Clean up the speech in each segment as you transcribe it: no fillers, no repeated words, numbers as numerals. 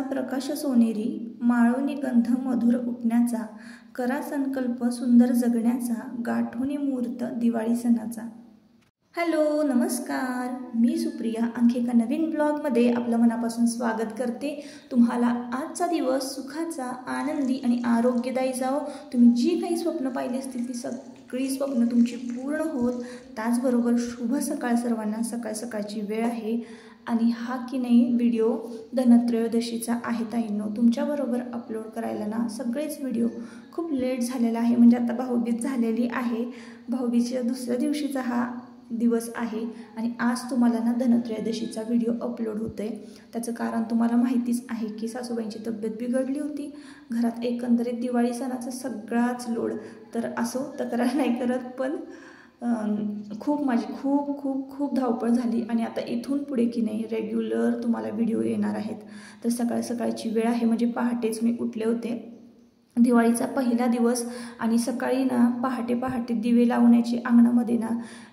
प्रकाश सोनेरी, माळोनी गंध मधुर उठण्याचा, करा संकल्प सुंदर जगण्याचा, गाठोनी मुहूर्त दिवाळी सणाचा। हॅलो नमस्कार, मी सुप्रिया आणखी एका नवीन ब्लॉगमध्ये आपलं मनापासून स्वागत करते। तुम्हाला आजचा दिवस सुखाचा, आनंदी आणि आरोग्यदायी जावो। तुम्ही जी काही स्वप्न पाहिली असतील ती सगळी स्वप्न तुमची पूर्ण होत। त्याचबरोबर शुभ सकाळ सर्वांना। सकाळ सकाळची वेळ आहे आणि हा की नाही व्हिडिओ धनत्रयोदशीचा आहे ताईंनो। तुमच्याबरोबर अपलोड करायला ना सगळेच व्हिडिओ खूप लेट झालेला आहे, म्हणजे आता भाऊबीज झालेली आहे। भाऊबीजेच्या दुसऱ्या दिवशीचा हा दिवस आहे आणि आज तुम्हाला ना धनत्रयोदशीचा व्हिडिओ अपलोड होतोय। त्याचं कारण तुम्हाला माहितीच आहे की सासूबाईंची तब्येत बिघडली होती। घरात एकंदरीत दिवाळी सणाचा सगळाच लोड, तर असो तक्रार नाही करत, पण माझी खूप धावपळ झाली आणि आता इथून पुढे की नाही रेग्युलर तुम्हाला व्हिडिओ येणार आहेत। तर सकाळ सकाळची वेळ आहे, म्हणजे पहाटेच मी उठले होते। दिवाळीचा पहिला दिवस आणि सकाळी ना पहाटे दिवे लावण्याची अंगणामध्ये ना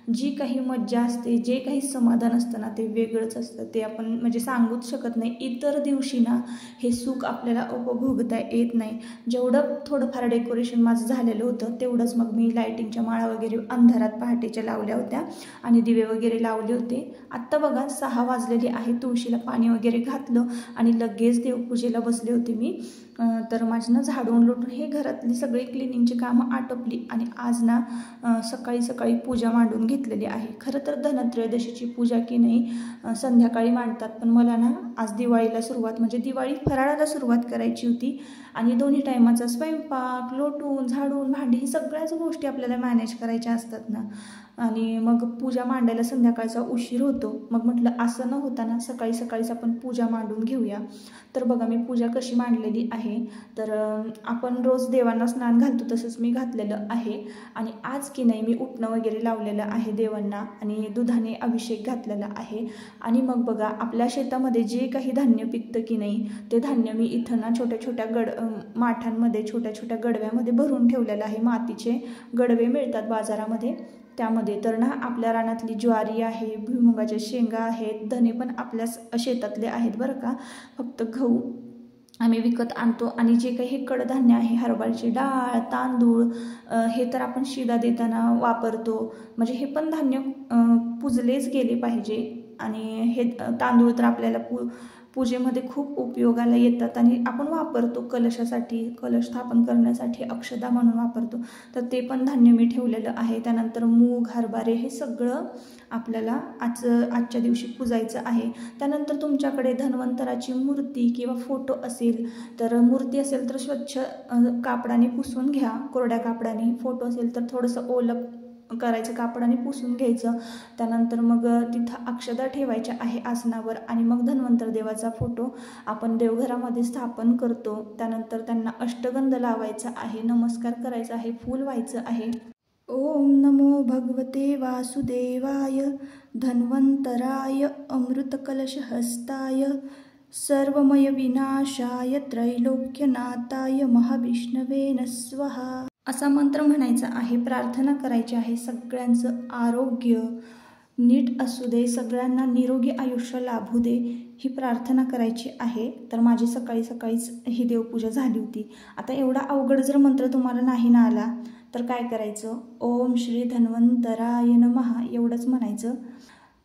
जी काही मज्जा असते, जे काही समाधान असतं ना ते वेगळंच असतं। ते आपण म्हणजे सांगूच शकत नाही। इतर दिवशी ना हे सुख आपल्याला उपभोगता येत नाही। जेवढं थोडंफार डेकोरेशन माझं झालेलं होतं तेवढंच मग मी लाईटिंगच्या माळा वगैरे अंधारात पहाटेच्या लावल्या होत्या आणि दिवे वगैरे लावले होते। आत्ता बघा 6 वाजलेले आहे, तुळशीला पाणी वगैरे घातलं आणि लगेच देवपूजेला बसले होते मी। तर माझं ना झाडून लोटून हे घरातली सगळी क्लिनिंगची कामं आटोपली आणि आज ना सकाळी पूजा मांडून घेतलेली आहे। खरं तर धनत्रयोदशीची पूजा की नाही संध्याकाळी मांडतात, पण मला ना आज दिवाळीला सुरुवात म्हणजे दिवाळी फराळाला सुरुवात करायची होती आणि दोन्ही टायमाचा स्वयंपाक, लोटून झाडून भांडी ही सगळ्याच गोष्टी आपल्याला मॅनेज करायच्या असतात ना, आणि मग पूजा मांडायला संध्याकाळचा उशीर होतो। मग म्हटलं असं न होताना सकाळीच आपण पूजा मांडून घेऊया। तर बघा मी पूजा कशी मांडलेली आहे, तर आपण रोज देवांना स्नान घालतो तसंच मी घातलेलं आहे आणि आज की नाही मी उठणं वगैरे लावलेलं आहे देवांना आणि दुधाने अभिषेक घातलेला आहे। आणि मग बघा आपल्या शेतामध्ये जे काही धान्य पिकतं की नाही ते धान्य मी इथं ना छोट्या माठांमध्ये छोट्या गडव्यामध्ये भरून ठेवलेलं आहे। मातीचे गडवे मिळतात बाजारामध्ये, त्यामध्ये तर ना आपल्या रानातली ज्वारी आहे, भुईमुगाच्या शेंगा आहेत, धने पण आपल्या शेतातले आहेत बरं का। फक्त गहू आम्ही विकत आणतो आणि जे काही हे कडधान्य आहे, हरभऱ्याची डाळ, तांदूळ, हे तर आपण शिदा देताना वापरतो, म्हणजे हे पण धान्य पुजलेच गेले पाहिजे। आणि हे तांदूळ तर आपल्याला पूजेमध्ये खूप उपयोगाला येतात आणि आपण वापरतो कलशासाठी, कलश स्थापन करण्यासाठी अक्षदा म्हणून वापरतो, तर ते पण धान्य मी ठेवलेलं आहे। त्यानंतर मूग, हरभरे हे सगळं आपल्याला आजच्या दिवशी पूजायचं आहे। त्यानंतर तुमच्याकडे धन्वंतराची मूर्ती किंवा फोटो असेल, तर मूर्ती असेल तर स्वच्छ कापडाने पुसून घ्या, कोरड्या कापडाने। फोटो असेल तर थोडंसं ओलं करायचं कापडाने पुसून घ्यायचं। त्यानंतर मग तिथं अक्षदा ठेवायच्या आहे आसनावर आणि मग धन्वंतर देवाचा फोटो आपण देवघरामध्ये स्थापन करतो। त्यानंतर त्यांना अष्टगंध लावायचा आहे, नमस्कार करायचा आहे, फूल व्हायचं आहे। ओम नमो भगवते वासुदेवाय धन्वंतराय अमृतकलशहस्ताय सर्वमय विनाशाय त्रैलोक्यनाथाय महाविष्णवे स्वाहा असा मंत्र म्हणायचा आहे। प्रार्थना करायची आहे सगळ्यांचं आरोग्य नीट असू दे, सगळ्यांना निरोगी आयुष्य लाभू दे, ही प्रार्थना करायची आहे। तर माझी सकाळीच ही देवपूजा झाली होती। आता एवढा अवघड जर मंत्र तुम्हाला नाही ना आला तर काय करायचं, ओम श्री धन्वंतराय नमः एवढंच म्हणायचं।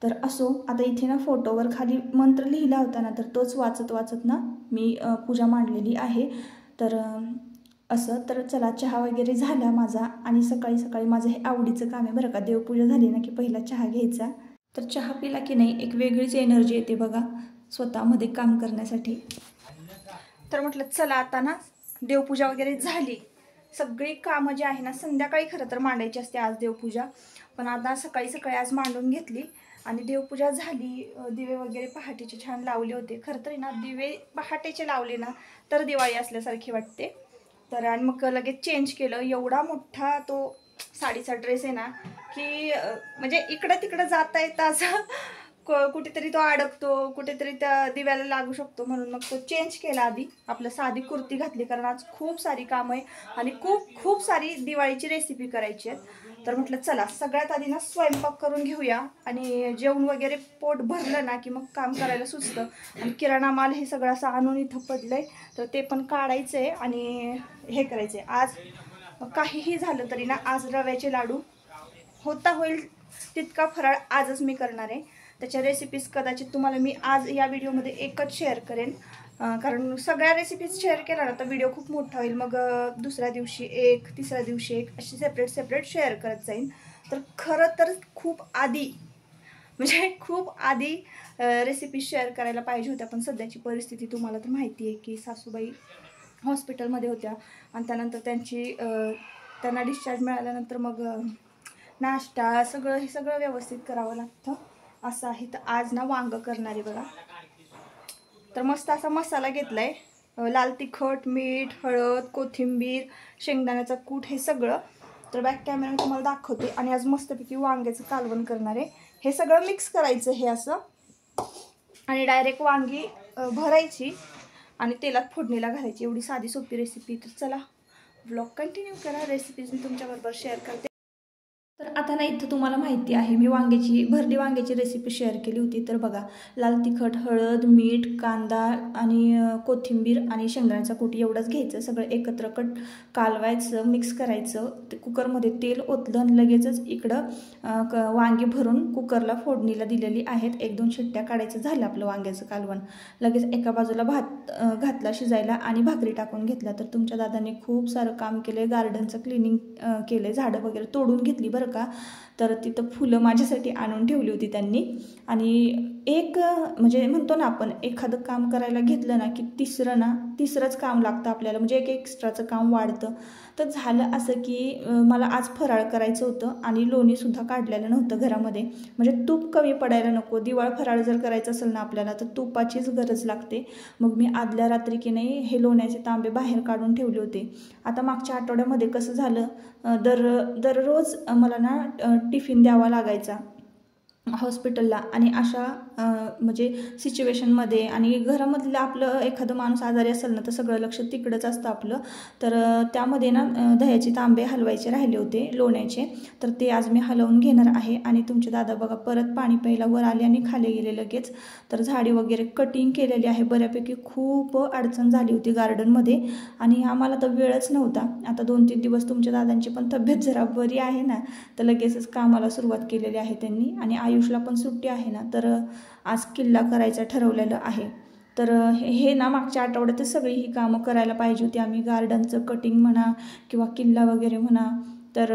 तर असो, आता इथे ना फोटोवर खाली मंत्र लिहिला होता ना, तर तोच वाचत ना मी पूजा मांडलेली आहे। तर असं तर चला, चहा वगैरे झाला माझा आणि सकाळी माझं हे आवडीचं काम आहे बरं का। देवपूजा झाली ना की पहिला चहा घ्यायचा, तर चहा पिला की नाही एक वेगळीच एनर्जी येते बघा स्वतःमध्ये काम करण्यासाठी। तर म्हटलं चला आता ना देवपूजा वगैरे झाली, सगळी कामं जी आहे ना संध्याकाळी खरं तर मांडायची असते आज देवपूजा, पण आता सकाळी आज मांडून घेतली आणि देवपूजा झाली। दिवे वगैरे पहाटेचे छान लावले होते। खरं तर ना दिवे पहाटेचे लावले ना तर दिवाळी असल्यासारखी वाटते। तर आणि मग लगेच चेंज केलं। एवढा मोठा तो साडीचा ड्रेस आहे ना की म्हणजे इकडं तिकडं जाता येतं असं कुठेतरी तो अडकतो, कुठेतरी त्या दिव्याला लागू शकतो, म्हणून मग तो चेंज केला. आधी आपलं साधी कुर्ती घातली, कारण आज खूप सारी कामं आहे आणि खूप सारी दिवाळीची रेसिपी करायची आहे. तर म्हटलं चला सगळ्यात आधी ना स्वयंपाक करून घेऊया, आणि जेवण वगैरे पोट भरलं ना की मग काम करायला सुचतं. आणि किराणा माल हे सगळं असं आणून इथं पडलंय, तर ते पण काढायचं आहे आणि हे करायचं आहे. आज काहीही झालं तरी ना, आज रव्याचे लाडू होईल तितका फराळ आजच मी करणार आहे. त्याच्या रेसिपीज कदाचित तुम्हाला मी आज या व्हिडिओमध्ये एकच शेअर करेन, कारण सगळ्या रेसिपीज शेअर केल्या ना तर व्हिडिओ खूप मोठा होईल. मग दुसऱ्या दिवशी एक, तिसऱ्या दिवशी एक, अशी सेपरेट शेअर करत जाईन. तर खरं तर खूप आधी रेसिपी शेअर करायला पाहिजे होत्या, पण सध्याची परिस्थिती तुम्हाला तर माहिती आहे की सासूबाई हॉस्पिटलमध्ये होत्या, आणि त्यानंतर त्यांना डिस्चार्ज मिळाल्यानंतर मग नाश्ता हे सगळं व्यवस्थित करावं लागतं, असं आहे. तर आज ना वांग करणार आहे बघा. तर मस्त असा मसाला घेतलाय, लाल तिखट, मीठ, हळद, कोथिंबीर, शेंगदाण्याचा कूट, हे सगळं. तर बॅक कॅमेरा तुम्हाला दाखवते. आणि आज मस्तपैकी वांग्याचं कालवण करणार आहे. हे सगळं मिक्स करायचं हे असं, आणि डायरेक्ट वांगी भरायची आणि तेलात फोडणीला घालायची. एवढी साधी सोपी रेसिपी. तर चला व्लॉग कंटिन्यू करा, रेसिपीज मी तुमच्याबरोबर शेअर करते. तर आता ना इथं तुम्हाला माहिती आहे मी भरली वांग्याची रेसिपी शेअर केली होती. तर बघा, लाल तिखट, हळद, मीठ, कांदा आणि कोथिंबीर आणि शेंगदाण्याचा कूट एवढंच घ्यायचं. सगळं एकत्र कालवायचं, मिक्स करायचं. ते कुकरमध्ये तेल ओतलं आणि लगेचच इकडं वांगी भरून कुकरला फोडणीला दिलेली आहेत. 1-2 शिट्ट्या काढायचं, झालं आपलं वांग्याचं कालवण. लगेच एका बाजूला भात घातला शिजायला आणि भाकरी टाकून घेतल्या. तर तुमच्या दादाने खूप सारं काम केलं, गार्डनचं क्लिनिंग केलं, झाडं वगैरे तोडून घेतली बरं का. तर तिथं फुलं माझ्यासाठी आणून ठेवली होती त्यांनी. आणि म्हणजे म्हणतो ना आपण, एखादं काम करायला घेतलं ना की तिसरंच काम लागतं आपल्याला, म्हणजे एक एक्स्ट्राचं काम वाढतं. तर झालं असं की मला आज फराळ करायचं होतं आणि लोणीसुद्धा काढलेलं नव्हतं घरामध्ये. म्हणजे तूप कमी पडायला नको. दिवाळ फराळ जर करायचं असेल ना आपल्याला तर तुपाचीच गरज लागते. मग मी आदल्या रात्री की नाही हे लोण्याचे तांबे बाहेर काढून ठेवले होते. आता मागच्या आठवड्यामध्ये कसं झालं, दररोज मला ना टिफिन द्यावा लागायचा हॉस्पिटलला, आणि अशा म्हणजे सिच्युएशनमध्ये, आणि घरामधलं आपलं एखादं माणूस आजारी असेल ना तर सगळं लक्ष तिकडंच असतं आपलं. तर त्यामध्ये ना दह्याचे तांबे हलवायचे राहिले होते लोण्याचे. तर ते आज मी हलवून घेणार आहे. आणि तुमचे दादा बघा परत पाणी प्यायला वर आले आणि खाली गेले लगेच. तर झाडी वगैरे कटिंग केलेली आहे बऱ्यापैकी. खूप अडचण झाली होती गार्डनमध्ये आणि आम्हाला तर वेळच नव्हता. आता 2-3 दिवस तुमच्या दादांची पण तब्येत जरा बरी आहे ना, तर लगेचच कामाला सुरुवात केलेली आहे त्यांनी. आणि आयुषला पण सुट्टी आहे ना, तर आज किल्ला करायचं ठरवलेलं आहे. तर हे ना मागच्या आठवड्यातच सगळी ही कामं करायला पाहिजे होती आम्ही, गार्डनचं कटिंग म्हणा किंवा किल्ला वगैरे म्हणा. तर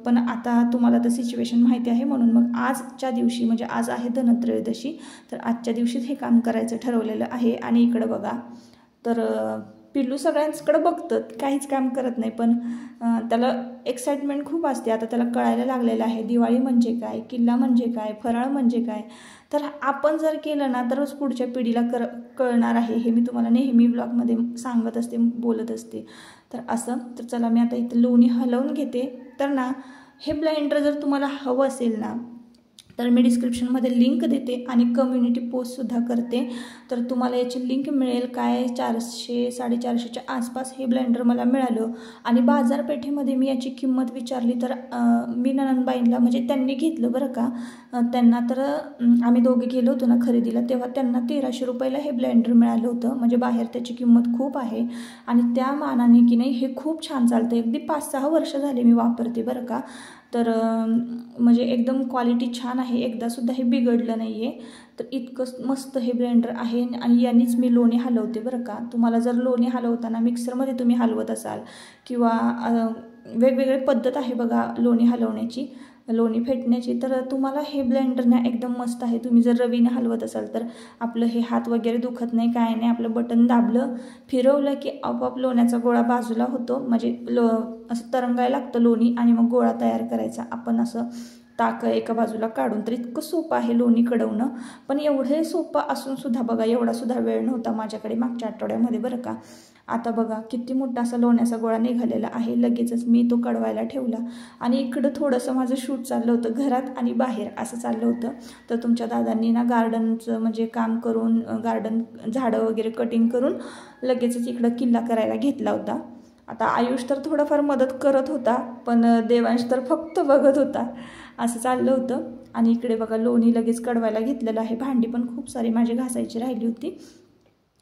पण आता तुम्हाला तर सिच्युएशन माहिती आहे, म्हणून मग आजच्या दिवशी, म्हणजे आज आहे धनत्रयोदशी, तर आजच्या दिवशीच हे काम करायचं ठरवलेलं आहे. आणि इकडं बघा, तर पिल्लू सगळ्यांकडे बघतं, काहीच काम करत नाही, पण त्याला एक्साइटमेंट खूप असते. आता त्याला कळायला लागलेलं आहे दिवाळी म्हणजे काय, किल्ला म्हणजे काय, फराळ म्हणजे काय. तर आपण जर केलं ना तरच पुढच्या पिढीला कळणार आहे. हे मी तुम्हाला नेहमी ब्लॉगमध्ये सांगत असते, बोलत असते. तर असं, तर चला मी आता इथं लोणी हलवून घेते. तर ना हे ब्लेंडर जर तुम्हाला हवं असेल ना तर मी डिस्क्रिप्शनमध्ये लिंक देते आणि कम्युनिटी पोस्टसुद्धा करते. तर तुम्हाला याची लिंक मिळेल. काय 400-450च्या आसपास हे ब्लेंडर मला मिळालं. आणि बाजारपेठेमध्ये मी याची किंमत विचारली तर मी ननंदबाईंना, म्हणजे त्यांनी घेतलं बरं का, त्यांना तर आम्ही दोघे गेलो होतो ना खरेदीला, तेव्हा त्यांना 1300 रुपयाला हे ब्लेंडर मिळालं होतं. म्हणजे बाहेर त्याची किंमत खूप आहे आणि त्या मानाने की नाही हे खूप छान चालतं. अगदी 5-6 वर्ष झाले मी वापरते बरं का. तर म्हणजे एकदम क्वालिटी छान आहे, एकदासुद्धा हे बिघडलं नाही आहे. तर इतकं मस्त हे ब्लेंडर आहे. आणि यांनीच मी लोणी हलवते बरं का. तुम्हाला जर लोणी हलवताना मिक्सरमध्ये तुम्ही हलवत असाल किंवा वेगवेगळी पद्धत आहे बघा लोणी हलवण्याची, लोणी फेटण्याची, तर तुम्हाला हे ब्लेंडर ना एकदम मस्त आहे. तुम्ही जर रवीने हलवत असाल तर आपलं हे हात वगैरे दुखत नाही, काय नाही. आपलं बटन दाबलं, फिरवलं की आपोआप लोण्याचा गोळा बाजूला होतो. म्हणजे असं तरंगायला लागतं लोणी आणि मग गोळा तयार करायचा. आपण असं ताक एका बाजूला काढून. तर इतकं सोपं आहे लोणी कडवणं. पण एवढे सोपं असून सुद्धा बघा एवढा सुद्धा वेळ नव्हता माझ्याकडे मागच्या आठवड्यामध्ये बरं का. आता बघा किती मोठा असा लोण्याचा गोळा निघालेला आहे. लगेचच मी तो कडवायला ठेवला आणि इकडं थोडंसं माझं शूट चाललं होतं, घरात आणि बाहेर असं चाललं होतं. तर तुमच्या दादांनी ना गार्डनचं म्हणजे काम करून, गार्डन झाडं वगैरे कटिंग करून लगेचच इकडं किल्ला करायला घेतला होता. आता आयुष तर थोडंफार मदत करत होता, पण देवांश तर फक्त बघत होता. असं चाललं होतं. आणि इकडे बघा लोणी लगेच कडवायला घेतलेलं आहे. भांडी पण खूप सारी माझी घासायची राहिली होती.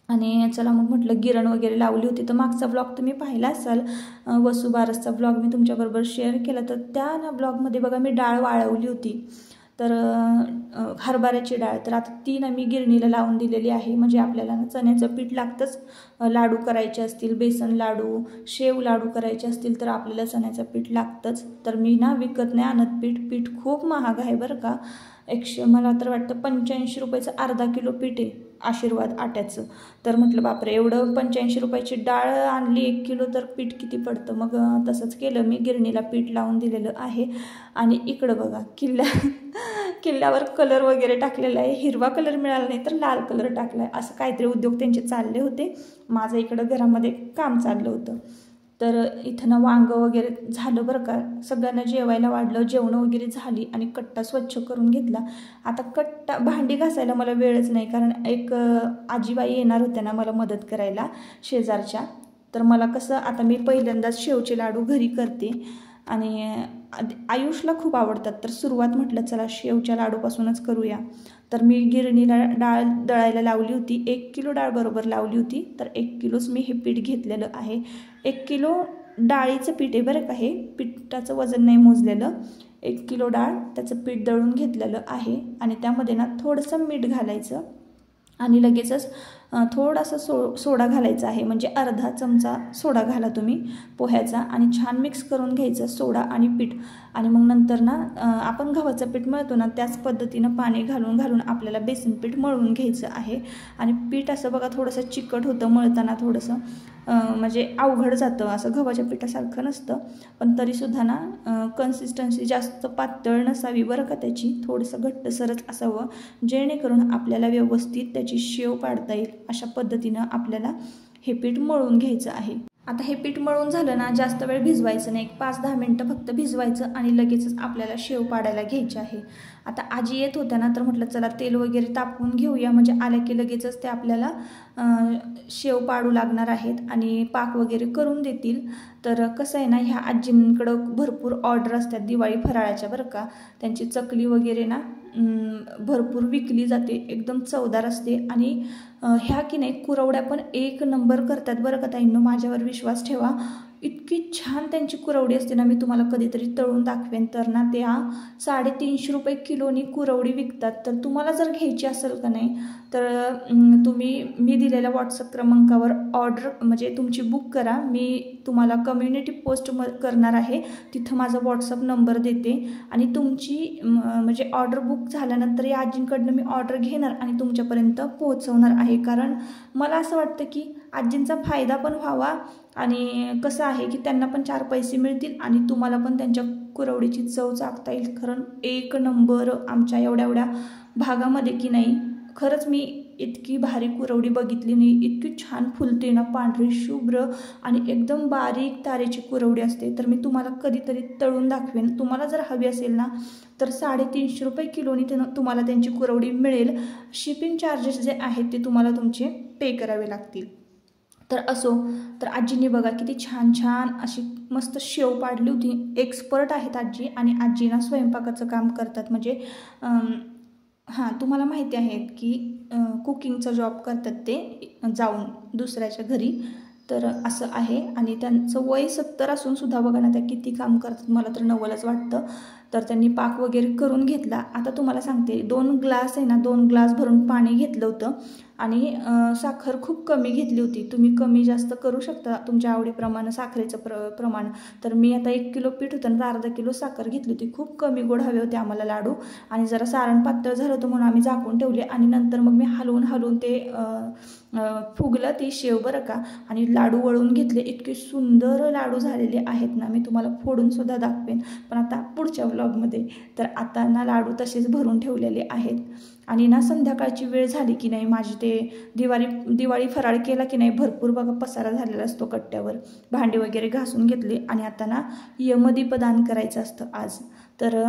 आणि चला मग म्हटलं गिरण वगैरे लावली होती. तर मागचा ब्लॉग तुम्ही पाहिला असाल, वसुबारसचा ब्लॉग मी तुमच्याबरोबर शेअर केला. तर त्या ना ब्लॉगमध्ये बघा मी डाळ वाळवली होती, तर हरभऱ्याची डाळ. तर आता ती ना मी गिरणीला लावून दिलेली आहे. म्हणजे आपल्याला ना चण्याचं पीठ लागतंच, लाडू करायचे असतील, बेसन लाडू, शेव लाडू करायचे असतील तर आपल्याला चण्याचं पीठ लागतंच. तर मी ना विकत नाही आणत पीठ खूप महाग आहे बरं का. मला तर वाटतं 85 रुपयाचं अर्धा किलो पीठ आहे आशीर्वाद आट्याचं. तर म्हटलं बापरे, एवढं 85 रुपयाची डाळ आणली 1 किलो, तर पीठ किती पडतं. मग तसंच केलं, मी गिरणीला पीठ लावून दिलेलं आहे. आणि इकडं बघा किल्ल्यावर कलर वगैरे टाकलेला आहे. हिरवा कलर मिळाला नाही तर लाल कलर टाकला आहे. असं काहीतरी उद्योग त्यांचे चालले होते. माझं इकडं घरामध्ये काम चाललं होतं. तर इथं ना वांगं वगैरे झालं बरं का. सगळ्यांना जेवायला वाढलं, जेवणं वगैरे झाली आणि कट्टा स्वच्छ करून घेतला. आता कट्टा भांडी घासायला मला वेळच नाही, कारण एक आजीबाई येणार होत्या ना मला मदत करायला शेजारच्या. तर मला कसं, आता मी पहिल्यांदाच शेवचे लाडू घरी करते आणि आयुषला खूप आवडतात. तर सुरुवात म्हटलं चला शेवच्या लाडूपासूनच करूया. तर मी गिरणीला डाळ दळायला लावली होती. 1 किलो डाळ बरोबर लावली होती. तर 1 किलोच मी हे पीठ घेतलेलं आहे. 1 किलो डाळीचं पीठ आहे बरं का हे. पिठाचं वजन नाही मोजलेलं. 1 किलो डाळ त्याचं पीठ दळून घेतलेलं आहे. आणि त्यामध्ये ना थोडंसं मीठ घालायचं आणि लगेचच थोडासा सोडा घालायचा आहे. म्हणजे अर्धा चमचा सोडा घाला तुम्ही पोह्याचा आणि छान मिक्स करून घ्यायचं सोडा आणि पीठ. आणि मग नंतर ना आपण गव्हाचं पीठ मळतो ना त्याच पद्धतीनं पाणी घालून आपल्याला बेसन पीठ मळून घ्यायचं आहे. आणि पीठ असं बघा थोडंसं चिकट होतं मळताना, थोडंसं म्हणजे अवघड जातं, असं गव्हाच्या पिठासारखं नसतं. पण तरीसुद्धा ना कन्सिस्टन्सी जास्त पातळ नसावी बरं का त्याची, थोडंसं घट्टसरच असावं, जेणेकरून आपल्याला व्यवस्थित त्याची शेव पाडता येईल. अशा पद्धतीनं आपल्याला हे पीठ मळून घ्यायचं आहे. आता हे पीठ मळून झालं ना, जास्त वेळ भिजवायचं नाही, 5-10 मिनटं फक्त भिजवायचं आणि लगेचच आपल्याला शेव पाडायला घ्यायची आहे. आता आजी येत होत्या ना, तर म्हटलं चला तेल वगैरे तापवून घेऊया, म्हणजे आल्या की लगेचच ते आपल्याला शेव पाडू लागणार आहेत आणि पाक वगैरे करून देतील. तर कसं आहे ना, ह्या आजींकडं भरपूर ऑर्डर असतात दिवाळी फराळाच्या बरं का. त्यांची चकली वगैरे ना भरपूर विकली जाते, एकदम चवदार असते. आणि ह्या की नाही कुरवड्या पण 1 नंबर करतात बरं का ताईंनो, माझ्यावर विश्वास ठेवा. इतकी छान त्यांची कुरवडी असते ना, मी तुम्हाला कधीतरी तळून दाखवेन. तर ना त्या 350 रुपये किलोनी कुरवडी विकतात. तर तुम्हाला जर घ्यायची असेल का नाही, तर तुम्ही मी दिलेल्या व्हॉट्सअप क्रमांकावर ऑर्डर म्हणजे तुमची बुक करा. मी तुम्हाला कम्युनिटी पोस्ट करणार आहे, तिथं माझा व्हॉट्सअप नंबर देते. आणि तुमची म्हणजे ऑर्डर बुक झाल्यानंतर या आजींकडनं मी ऑर्डर घेणार आणि तुमच्यापर्यंत पोहोचवणार आहे. कारण मला असं वाटतं की आजींचा फायदा पण व्हावा आणि कसं आहे की त्यांना पण 4 पैसे मिळतील आणि तुम्हाला पण त्यांच्या कुरवडीची चव चाखता येईल. कारण 1 नंबर आमच्या एवढ्या भागामध्ये की नाही, खरंच मी इतकी भारी कुरवडी बघितली नाही. इतकी छान फुलते ना, पांढरी शुभ्र आणि एकदम बारीक तारेची कुरवडी असते. तर मी तुम्हाला कधीतरी तळून दाखवेन. तुम्हाला जर हवी असेल ना, तर 350 रुपये किलोनी तुम्हाला त्यांची कुरवडी मिळेल. शिपिंग चार्जेस जे आहेत ते तुम्हाला तुमचे पे करावे लागतील. तर असो, तर आजींनी बघा किती छान अशी मस्त शेव पाडली होती. एक्सपर्ट आहेत आजी आणि आजी ना स्वयंपाकाचं काम करतात. म्हणजे तुम्हाला माहिती आहे की कुकिंगचा जॉब करतात ते जाऊन दुसऱ्याच्या घरी. तर असं आहे. आणि त्यांचं वय 70 असून सुद्धा बघा ना त्या किती काम करतात, मला तर नवलच वाटतं. तर त्यांनी पाक वगैरे करून घेतला. आता तुम्हाला सांगते, 2 ग्लास आहे ना, 2 ग्लास भरून पाणी घेतलं होतं आणि साखर खूप कमी घेतली होती. तुम्ही कमी जास्त करू शकता तुमच्या आवडीप्रमाणे साखरेचं प्रमाण. तर मी आता 1 किलो पीठ होतं ना, अर्धा किलो साखर घेतली होती. खूप कमी गोड हवे होते आम्हाला लाडू. आणि जरा सारण पातळ झालं होतं म्हणून आम्ही झाकून ठेवले. आणि नंतर मग मी हलवून ते फुगलं ती शेव बरं का. आणि लाडू वळून घेतले. इतके सुंदर लाडू झालेले आहेत ना, मी तुम्हाला फोडून सुद्धा दाखवेन, पण आता पुढच्या ब्लॉगमध्ये. तर आता ना लाडू तसेच भरून ठेवलेले आहेत आणि ना संध्याकाळची वेळ झाली की नाही माझी ते दिवाळी फराळ केला की नाही भरपूर बघा पसारा झालेला असतो कट्ट्यावर. भांडे वगैरे घासून घेतले आणि आता ना यमदीपदान करायचं असतं आज. तर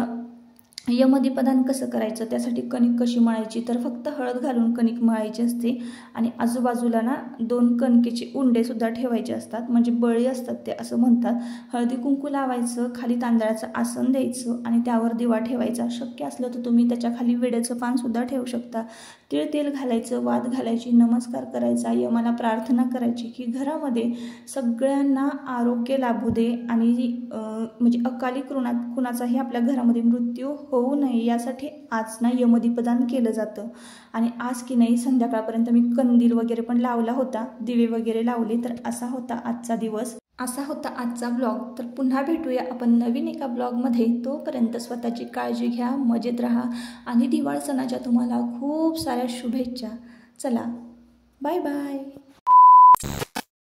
यमदीपदान कसं करायचं, त्यासाठी कणिक कशी मळायची, तर फक्त हळद घालून कणिक मळायची असते आणि आजूबाजूला ना 2 कणकेचे उंडेसुद्धा ठेवायचे असतात, म्हणजे बळी असतात ते असं म्हणतात. हळदी कुंकू लावायचं, खाली तांदळाचं आसन द्यायचं आणि त्यावर दिवा ठेवायचा. शक्य असलं तर तुम्ही त्याच्या खाली विड्याचं पानसुद्धा ठेवू शकता. तेल घालायचं, वात घालायची, नमस्कार करायचा, यमाला प्रार्थना करायची की घरामध्ये सगळ्यांना आरोग्य लाभू दे आणि म्हणजे अकाली कुणाचाही आपल्या घरामध्ये मृत्यू होऊ नये यासाठी आज ना यमदीपदान केलं जातं. आणि आज की नाही संध्याकाळपर्यंत मी कंदील वगैरे पण लावला होता, दिवे वगैरे लावले. तर असा होता आजचा दिवस, असा होता आजचा ब्लॉग. तर पुन्हा भेटूया आपण नवीन एका ब्लॉगमध्ये. तोपर्यंत स्वतःची काळजी घ्या, मजेत राहा आणि दिवाळी सणाच्या तुम्हाला खूप साऱ्या शुभेच्छा. चला, बाय बाय.